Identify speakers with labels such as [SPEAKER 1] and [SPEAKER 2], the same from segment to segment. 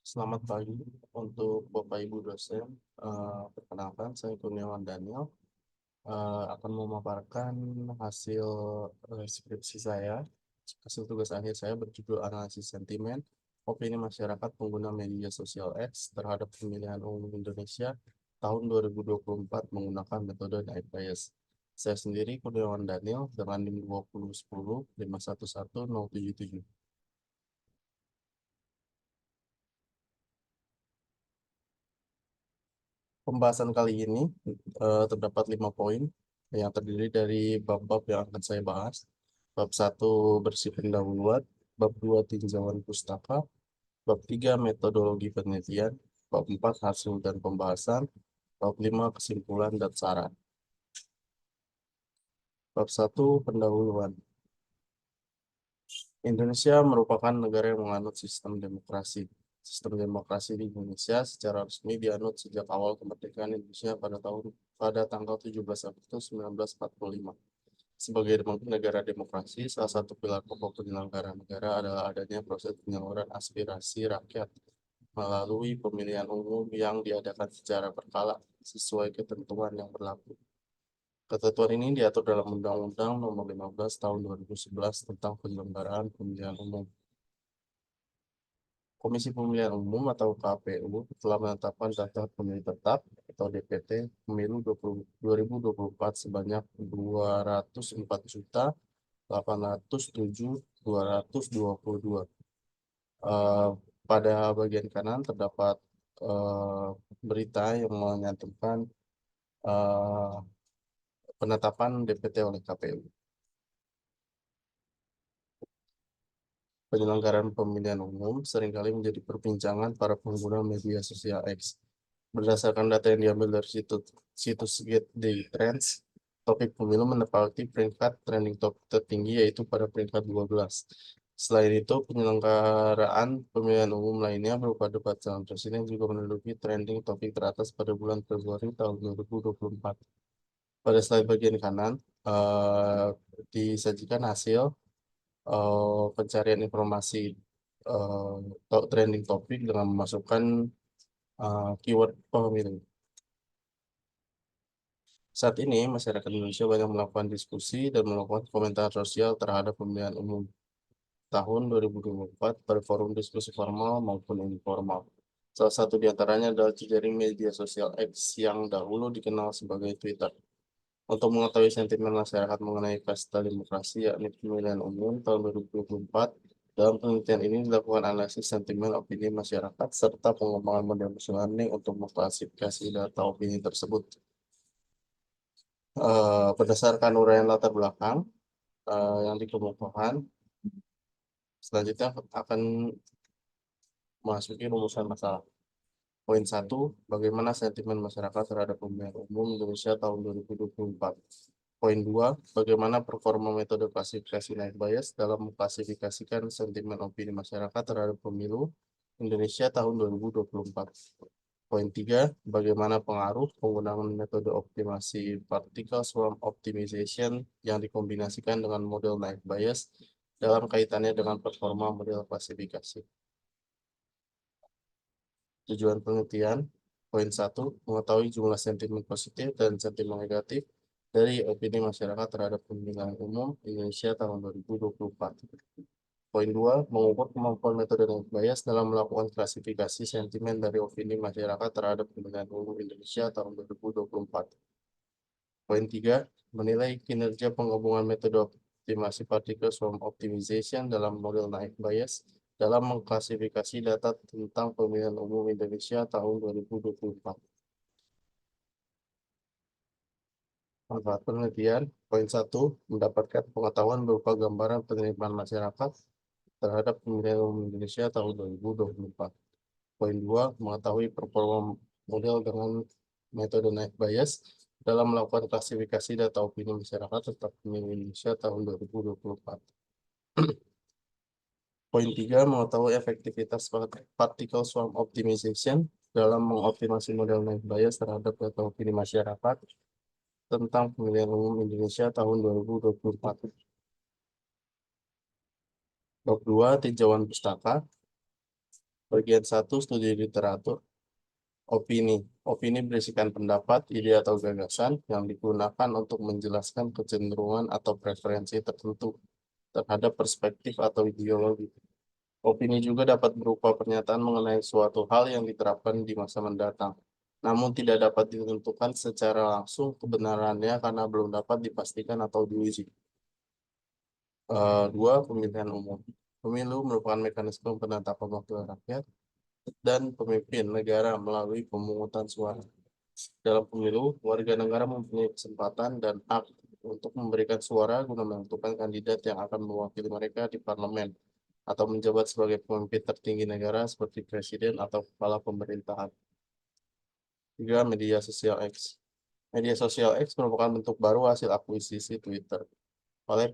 [SPEAKER 1] Selamat pagi untuk Bapak Ibu dosen. Perkenalkan, saya Kurniawan Daniel. Akan memaparkan hasil skripsi saya. Hasil tugas akhir saya berjudul Analisis Sentimen Opini Masyarakat Pengguna Media Sosial X terhadap Pemilihan Umum Indonesia tahun 2024 menggunakan metode Night Bias. Saya sendiri Kurniawan Daniel dengan NIM 2010 511077. Pembahasan kali ini terdapat 5 poin yang terdiri dari bab-bab yang akan saya bahas. Bab 1 bersih pendahuluan, bab 2 tinjauan pustaka, bab 3 metodologi penelitian, bab 4 hasil dan pembahasan, bab 5 kesimpulan dan saran. Bab 1 pendahuluan. Indonesia merupakan negara yang menganut sistem demokrasi. Sistem demokrasi di Indonesia secara resmi dianut sejak awal kemerdekaan Indonesia pada tanggal 17 Agustus 1945. Sebagai negara demokrasi, salah satu pilar pokok penyelenggaraan negara adalah adanya proses penyaluran aspirasi rakyat melalui pemilihan umum yang diadakan secara berkala sesuai ketentuan yang berlaku. Ketentuan ini diatur dalam Undang-Undang Nomor 15 Tahun 2011 tentang penyelenggaraan pemilihan umum. Komisi Pemilihan Umum atau KPU telah menetapkan daftar pemilih tetap atau DPT pemilu 2024 sebanyak 204.807.222. Eh, Pada bagian kanan terdapat eh, berita yang menyantumkan eh, penetapan DPT oleh KPU. Penyelenggaraan pemilihan umum seringkali menjadi perbincangan para pengguna media sosial X. Berdasarkan data yang diambil dari situs Get Trends, topik pemilu menempati peringkat trending topik tertinggi yaitu pada peringkat 12. Selain itu, penyelenggaraan pemilihan umum lainnya berupa debat calon presiden juga menduduki trending topik teratas pada bulan Februari tahun 2024. Pada slide bagian kanan, disajikan hasil pencarian informasi trending topik dengan memasukkan keyword pemilu. Saat ini, masyarakat Indonesia banyak melakukan diskusi dan melakukan komentar sosial terhadap pemilihan umum tahun 2024 pada forum diskusi formal maupun informal. Salah satu di antaranya adalah jejaring media sosial X yang dahulu dikenal sebagai Twitter. Untuk mengetahui sentimen masyarakat mengenai pesta demokrasi yakni pemilihan umum tahun 2024, dalam penelitian ini dilakukan analisis sentimen opini masyarakat serta pengembangan model machine learning untuk mengklasifikasi data opini tersebut. Berdasarkan uraian latar belakang yang dikemukakan, selanjutnya akan memasuki rumusan masalah. Poin 1, bagaimana sentimen masyarakat terhadap pemilihan umum Indonesia tahun 2024. Poin 2, bagaimana performa metode klasifikasi Night Bias dalam mengklasifikasikan sentimen opini masyarakat terhadap pemilu Indonesia tahun 2024. Poin 3, bagaimana pengaruh penggunaan metode optimasi particle swarm optimization yang dikombinasikan dengan model Night Bias dalam kaitannya dengan performa model klasifikasi. Tujuan penelitian, poin 1, mengetahui jumlah sentimen positif dan sentimen negatif dari opini masyarakat terhadap pemilihan umum Indonesia tahun 2024. Poin 2, mengukur kemampuan metode Night Bias dalam melakukan klasifikasi sentimen dari opini masyarakat terhadap pemilihan umum Indonesia tahun 2024. Poin 3, menilai kinerja penggabungan metode optimasi particle swarm optimization dalam model Night Bias dalam mengklasifikasi data tentang pemilihan umum Indonesia tahun 2024. Manfaat penelitian, poin 1, mendapatkan pengetahuan berupa gambaran penerimaan masyarakat terhadap pemilihan umum Indonesia tahun 2024. Poin 2, mengetahui performa model dengan metode Night Bias dalam melakukan klasifikasi data opini masyarakat tentang pemilu Indonesia tahun 2024. Poin 3, mengetahui efektivitas particle swarm optimization dalam mengoptimasi model Night Bias terhadap data opini masyarakat tentang pemilihan umum Indonesia tahun 2024. Bab 2, tinjauan pustaka. Bagian 1, studi literatur. Opini. Opini berisikan pendapat, ide atau gagasan yang digunakan untuk menjelaskan kecenderungan atau preferensi tertentu terhadap perspektif atau ideologi. Opini juga dapat berupa pernyataan mengenai suatu hal yang diterapkan di masa mendatang, namun tidak dapat ditentukan secara langsung kebenarannya karena belum dapat dipastikan atau diuji. 2. Pemilihan umum. Pemilu merupakan mekanisme penetapan wakil rakyat dan pemimpin negara melalui pemungutan suara. Dalam pemilu, warga negara mempunyai kesempatan dan hak untuk memberikan suara guna menentukan kandidat yang akan mewakili mereka di parlemen atau menjabat sebagai pemimpin tertinggi negara seperti presiden atau kepala pemerintahan. 3. Media sosial X. Media sosial X merupakan bentuk baru hasil akuisisi Twitter oleh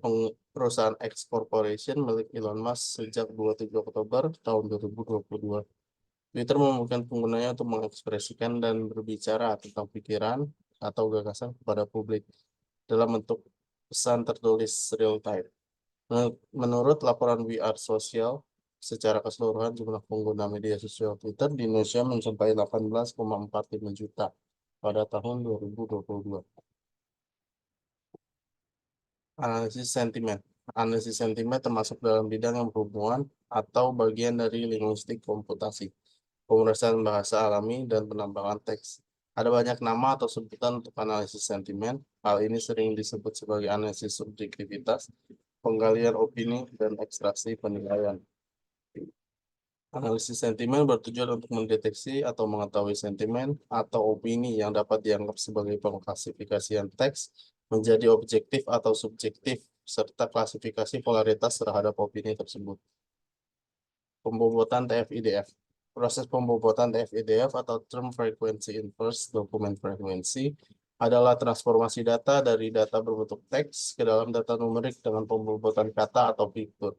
[SPEAKER 1] perusahaan X Corporation milik Elon Musk sejak 27 Oktober tahun 2022. Twitter memungkinkan penggunanya untuk mengekspresikan dan berbicara tentang pikiran atau gagasan kepada publik dalam bentuk pesan tertulis real time. Menurut laporan We Are Social, secara keseluruhan jumlah pengguna media sosial Twitter di Indonesia mencapai 18,45 juta pada tahun 2022. Analisis sentimen. Analisis sentimen termasuk dalam bidang yang berhubungan atau bagian dari linguistik komputasi, pemrosesan bahasa alami, dan penambangan teks. Ada banyak nama atau sebutan untuk analisis sentimen. Hal ini sering disebut sebagai analisis subjektivitas, penggalian opini, dan ekstraksi penilaian. Analisis sentimen bertujuan untuk mendeteksi atau mengetahui sentimen atau opini yang dapat dianggap sebagai pengklasifikasian teks menjadi objektif atau subjektif, serta klasifikasi polaritas terhadap opini tersebut. Pembobotan TF-IDF. Proses pembobotan TF-IDF atau Term Frequency Inverse Document Frequency adalah transformasi data dari data berbentuk teks ke dalam data numerik dengan pembobotan kata atau fitur.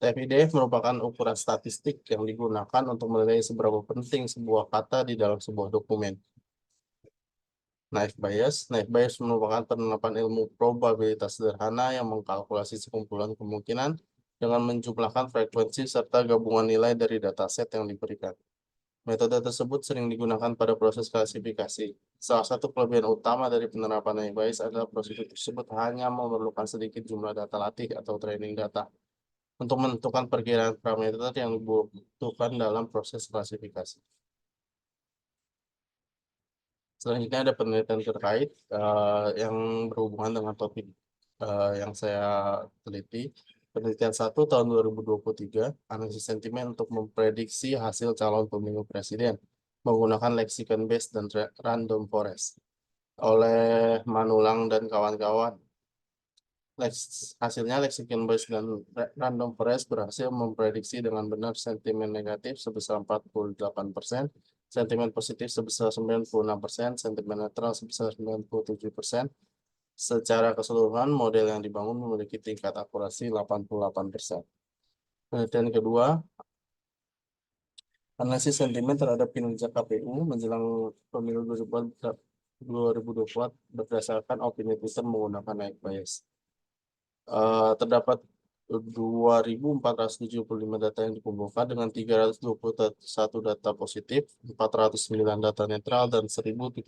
[SPEAKER 1] TF-IDF merupakan ukuran statistik yang digunakan untuk menilai seberapa penting sebuah kata di dalam sebuah dokumen. Naive Bayes. Naive Bayes merupakan penerapan ilmu probabilitas sederhana yang mengkalkulasi sekumpulan kemungkinan dengan menjumlahkan frekuensi serta gabungan nilai dari dataset yang diberikan. Metode tersebut sering digunakan pada proses klasifikasi. Salah satu kelebihan utama dari penerapan Naive Bayes adalah prosedur tersebut hanya memerlukan sedikit jumlah data latih atau training data untuk menentukan perkiraan parameter yang dibutuhkan dalam proses klasifikasi. Selanjutnya ada penelitian terkait yang berhubungan dengan topik yang saya teliti. Penelitian 1 tahun 2023, analisis sentimen untuk memprediksi hasil calon pemilu presiden menggunakan lexicon based dan random forest oleh Manulang dan kawan-kawan. Hasilnya lexicon based dan random forest berhasil memprediksi dengan benar sentimen negatif sebesar 48%, sentimen positif sebesar 96%, sentimen netral sebesar 97%. Secara keseluruhan, model yang dibangun memiliki tingkat akurasi 88%. Penelitian kedua, analisis sentimen terhadap kinerja KPU menjelang pemilu 2024 berdasarkan opini Twitter menggunakan Naive Bayes. Terdapat 2.475 data yang dikumpulkan dengan 321 data positif, 409 data netral, dan 1.745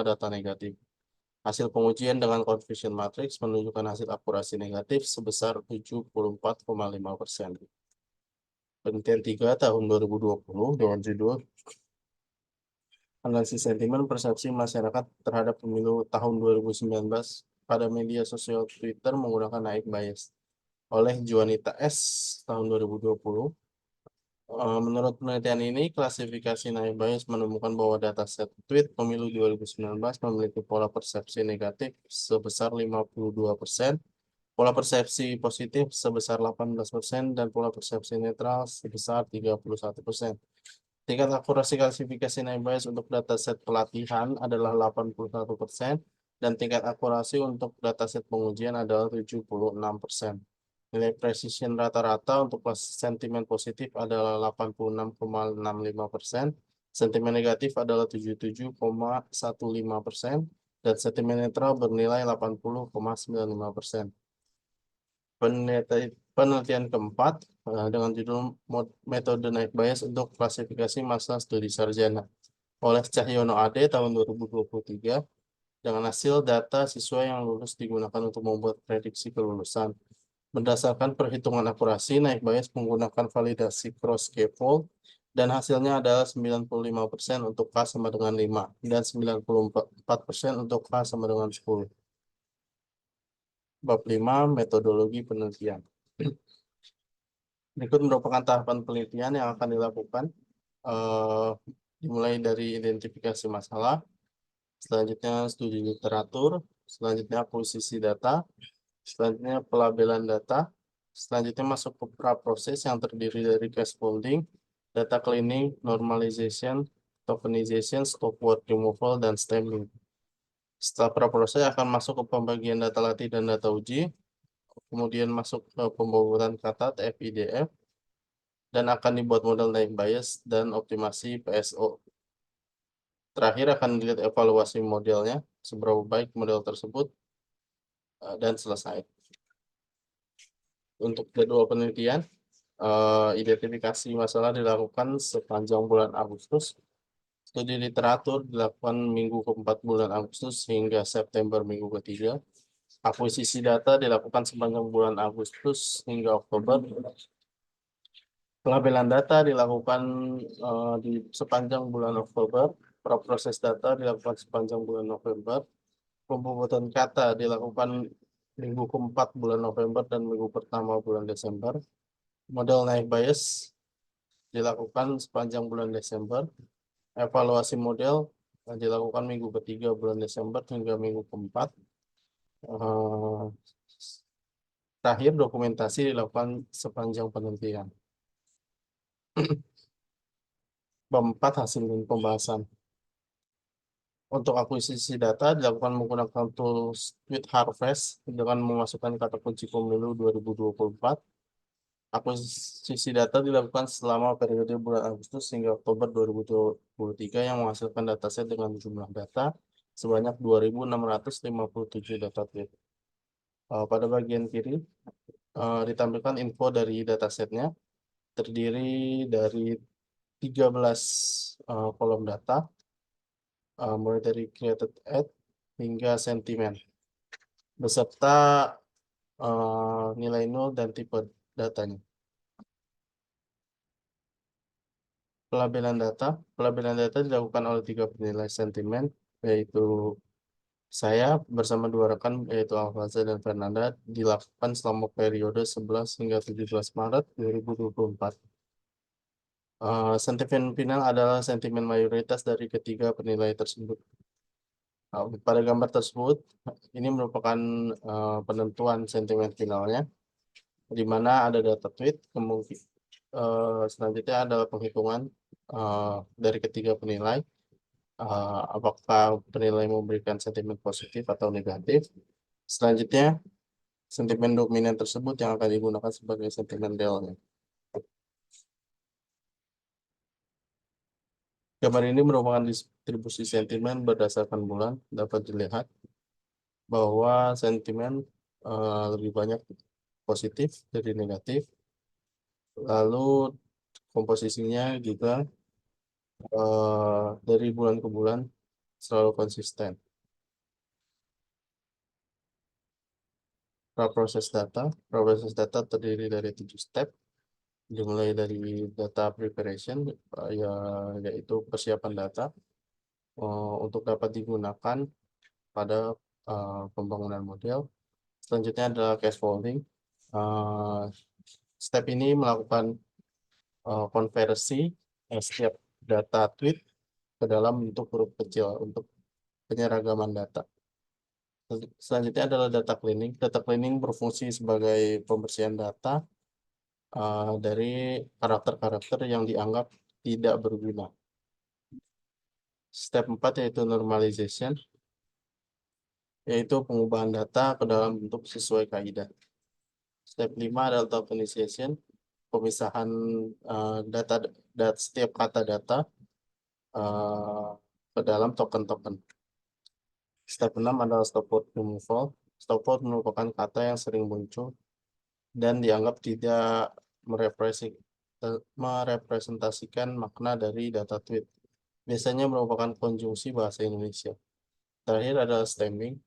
[SPEAKER 1] data negatif. Hasil pengujian dengan confusion matrix menunjukkan hasil akurasi negatif sebesar 74,5%. Penelitian 3 tahun 2020 dengan judul Analisis Sentimen Persepsi Masyarakat Terhadap Pemilu tahun 2019 pada media sosial Twitter menggunakan Naive Bayes oleh Juanita S. tahun 2020. Menurut penelitian ini, klasifikasi Naive Bayes menemukan bahwa dataset tweet pemilu 2019 memiliki pola persepsi negatif sebesar 52%, pola persepsi positif sebesar 18%, dan pola persepsi netral sebesar 31%. Tingkat akurasi klasifikasi Naive Bayes untuk dataset pelatihan adalah 81%, dan tingkat akurasi untuk dataset pengujian adalah 76%. Nilai precision rata-rata untuk sentimen positif adalah 86,65%, sentimen negatif adalah 77,15%, dan sentimen netral bernilai 80,95%. Penelitian keempat dengan judul Metode Naik Bias untuk Klasifikasi Masa Studi Sarjana oleh Cahyono AD tahun 2023 dengan hasil data siswa yang lulus digunakan untuk membuat prediksi kelulusan. Berdasarkan perhitungan akurasi naik bias menggunakan validasi cross scaffold dan hasilnya adalah 95% untuk K sama dengan 5 dan 94% untuk K sama dengan 10. Bab 5 metodologi penelitian. Berikut merupakan tahapan penelitian yang akan dilakukan. Dimulai dari identifikasi masalah, selanjutnya studi literatur, selanjutnya akuisisi data, selanjutnya pelabelan data, selanjutnya masuk ke pra-proses yang terdiri dari case folding, data cleaning, normalization, tokenization, stop word removal, dan stemming. Setelah pra-proses akan masuk ke pembagian data latih dan data uji, kemudian masuk ke pembobotan kata TF-IDF, dan akan dibuat model naik bias dan optimasi PSO. Terakhir akan dilihat evaluasi modelnya, seberapa baik model tersebut, dan selesai. Untuk jadwal penelitian, identifikasi masalah dilakukan sepanjang bulan Agustus. Studi literatur dilakukan minggu keempat bulan Agustus hingga September minggu ketiga. Akuisisi data dilakukan sepanjang bulan Agustus hingga Oktober. Pelabelan data dilakukan di sepanjang bulan Oktober. Proses data dilakukan sepanjang bulan November. Pembobotan kata dilakukan minggu keempat bulan November dan minggu pertama bulan Desember. Model naik bias dilakukan sepanjang bulan Desember. Evaluasi model dilakukan minggu ketiga bulan Desember hingga minggu keempat. Terakhir dokumentasi dilakukan sepanjang penelitian. Bab 4 hasil dan pembahasan. Untuk akuisisi data dilakukan menggunakan tools Tweet Harvest dengan memasukkan kata kunci pemilu 2024. Akuisisi data dilakukan selama periode bulan Agustus hingga Oktober 2023 yang menghasilkan dataset dengan jumlah data sebanyak 2.657 data tweet. Pada bagian kiri ditampilkan info dari datasetnya, terdiri dari 13 kolom data, mulai dari created ad hingga sentimen, beserta nilai nol dan tipe datanya. Pelabelan data dilakukan oleh 3 penilai sentimen, yaitu saya bersama 2 rekan, yaitu Alfaza dan Fernanda, dilakukan selama periode 11 hingga 17 Maret 2024. Sentimen final adalah sentimen mayoritas dari ketiga penilai tersebut. Pada gambar tersebut, ini merupakan penentuan sentimen finalnya, di mana ada data tweet, selanjutnya adalah penghitungan dari ketiga penilai, apakah penilai memberikan sentimen positif atau negatif. Selanjutnya, sentimen dominan tersebut yang akan digunakan sebagai sentimen realnya. Gambar ini merupakan distribusi sentimen berdasarkan bulan. Dapat dilihat bahwa sentimen lebih banyak positif dari negatif. Lalu komposisinya juga dari bulan ke bulan selalu konsisten. Proses data terdiri dari 7 step, dimulai dari data preparation, yaitu persiapan data untuk dapat digunakan pada pembangunan model. Selanjutnya adalah case folding. Step ini melakukan konversi setiap data tweet ke dalam bentuk huruf kecil untuk penyeragaman data. Selanjutnya adalah data cleaning. Data cleaning berfungsi sebagai pembersihan data dari karakter-karakter yang dianggap tidak berguna. Step 4 yaitu normalization, yaitu pengubahan data ke dalam bentuk sesuai kaidah. Step 5 adalah tokenization, pemisahan data setiap kata data ke dalam token-token. Step 6 adalah stop word removal. Stop word merupakan kata yang sering muncul dan dianggap tidak merepresentasikan makna dari data tweet. Biasanya merupakan konjungsi bahasa Indonesia. Terakhir adalah stemming.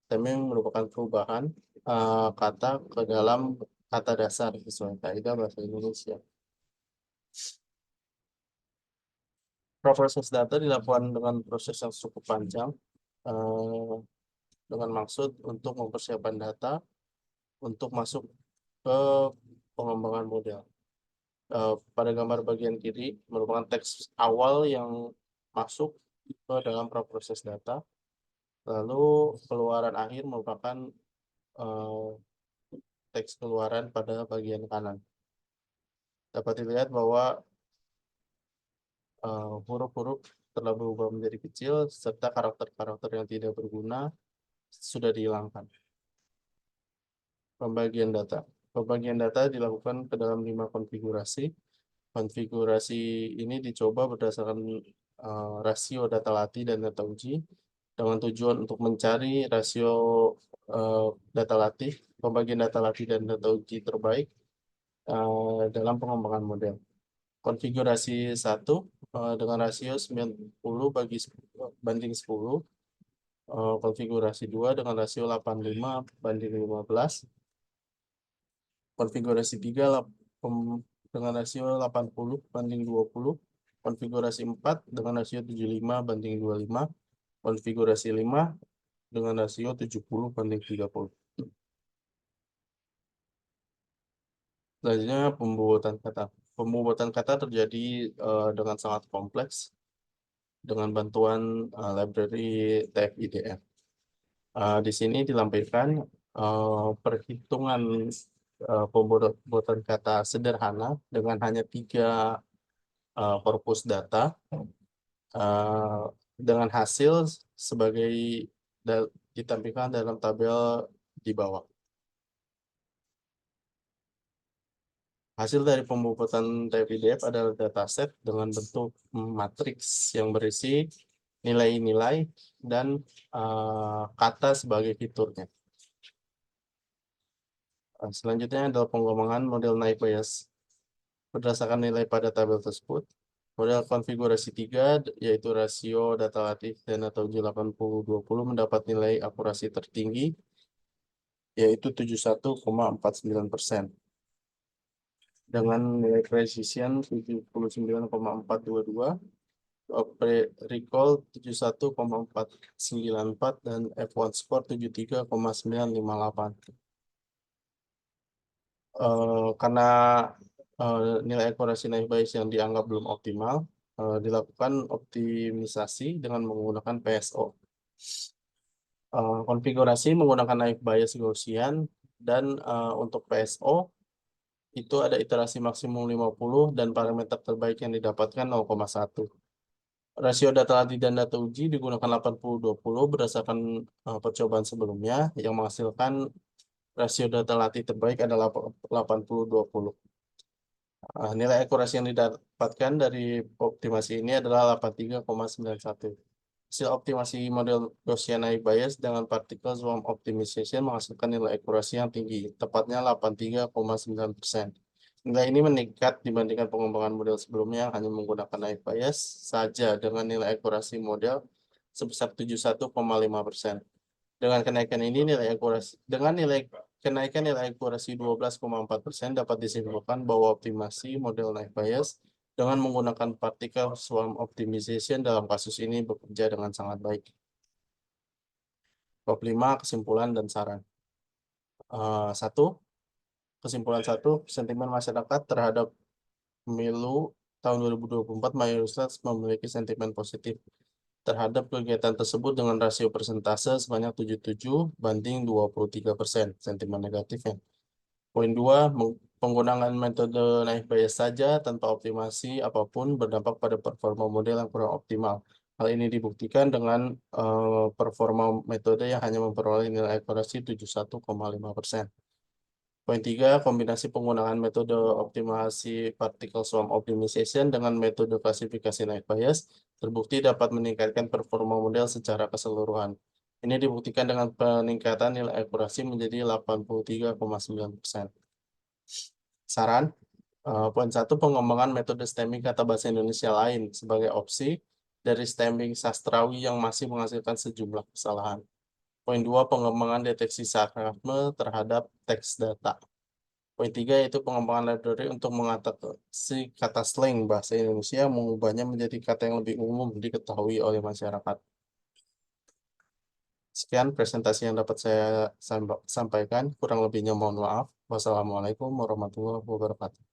[SPEAKER 1] Stemming merupakan perubahan kata ke dalam kata dasar sesuai kaidah bahasa Indonesia. Proses data dilakukan dengan proses yang cukup panjang dengan maksud untuk mempersiapkan data untuk masuk ke pengembangan model. Pada gambar bagian kiri merupakan teks awal yang masuk ke dalam proses data. Lalu keluaran akhir merupakan teks keluaran pada bagian kanan. Dapat dilihat bahwa huruf-huruf telah berubah menjadi kecil serta karakter-karakter yang tidak berguna sudah dihilangkan. Pembagian data. Pembagian data dilakukan ke dalam 5 konfigurasi. Konfigurasi ini dicoba berdasarkan rasio data latih dan data uji dengan tujuan untuk mencari rasio data latih, pembagian data latih dan data uji terbaik dalam pengembangan model. Konfigurasi 1 dengan rasio 90 banding 10. Konfigurasi 2 dengan rasio 85 banding 15. Konfigurasi 3 dengan rasio 80 banding 20. Konfigurasi 4 dengan rasio 75 banding 25. Konfigurasi 5 dengan rasio 70 banding 30. Selanjutnya pembuatan kata. Pembuatan kata terjadi dengan sangat kompleks dengan bantuan library TF-IDF. Di sini dilampirkan perhitungan pembuatan kata sederhana dengan hanya 3 korpus data dengan hasil sebagai ditampilkan dalam tabel di bawah. Hasil dari pembuatan TF-IDF adalah dataset dengan bentuk matriks yang berisi nilai-nilai dan kata sebagai fiturnya. Selanjutnya adalah pengembangan model naik bias. Berdasarkan nilai pada tabel tersebut, model konfigurasi 3 yaitu rasio data latih dan data uji 80-20 mendapat nilai akurasi tertinggi yaitu 71,49%. Dengan nilai precision 79,422, recall 71,494 dan F1 score 73,958. Karena nilai akurasi naik bias yang dianggap belum optimal, dilakukan optimisasi dengan menggunakan PSO. Konfigurasi menggunakan naik bias Gaussian dan untuk PSO itu ada iterasi maksimum 50 dan parameter terbaik yang didapatkan 0,1. Rasio data latih dan data uji digunakan 80-20 berdasarkan percobaan sebelumnya yang menghasilkan rasio data latih terbaik adalah 80-20. Nilai akurasi yang didapatkan dari optimasi ini adalah 83,91. Hasil optimasi model Gaussian naik bias dengan particle swarm optimization menghasilkan nilai akurasi yang tinggi, tepatnya 83,9%. Nilai ini meningkat dibandingkan pengembangan model sebelumnya yang hanya menggunakan naik bias saja dengan nilai akurasi model sebesar 71,5%. Dengan kenaikan nilai akurasi 12,4% dapat disimpulkan bahwa optimasi model naik bias dengan menggunakan particle swarm optimization dalam kasus ini bekerja dengan sangat baik. Bab 5, kesimpulan dan saran. 1. Kesimpulan 1, sentimen masyarakat terhadap pemilu tahun 2024 mayoritas memiliki sentimen positif terhadap kegiatan tersebut dengan rasio persentase sebanyak 77 banding 23%, sentimen negatifnya. Poin 2, penggunaan metode naik bias saja tanpa optimasi apapun berdampak pada performa model yang kurang optimal. Hal ini dibuktikan dengan performa metode yang hanya memperoleh nilai akurasi 71,5%. Poin 3, kombinasi penggunaan metode optimasi particle swarm optimization dengan metode klasifikasi naik bias terbukti dapat meningkatkan performa model secara keseluruhan. Ini dibuktikan dengan peningkatan nilai akurasi menjadi 83,9%. Saran, poin 1, pengembangan metode stemming kata bahasa Indonesia lain sebagai opsi dari stemming sastrawi yang masih menghasilkan sejumlah kesalahan. Poin 2, pengembangan deteksi sarkasme terhadap teks data. Poin 3 yaitu pengembangan library untuk mengatasi kata slang bahasa Indonesia, mengubahnya menjadi kata yang lebih umum diketahui oleh masyarakat. Sekian presentasi yang dapat saya sampaikan. Kurang lebihnya mohon maaf. Wassalamualaikum warahmatullahi wabarakatuh.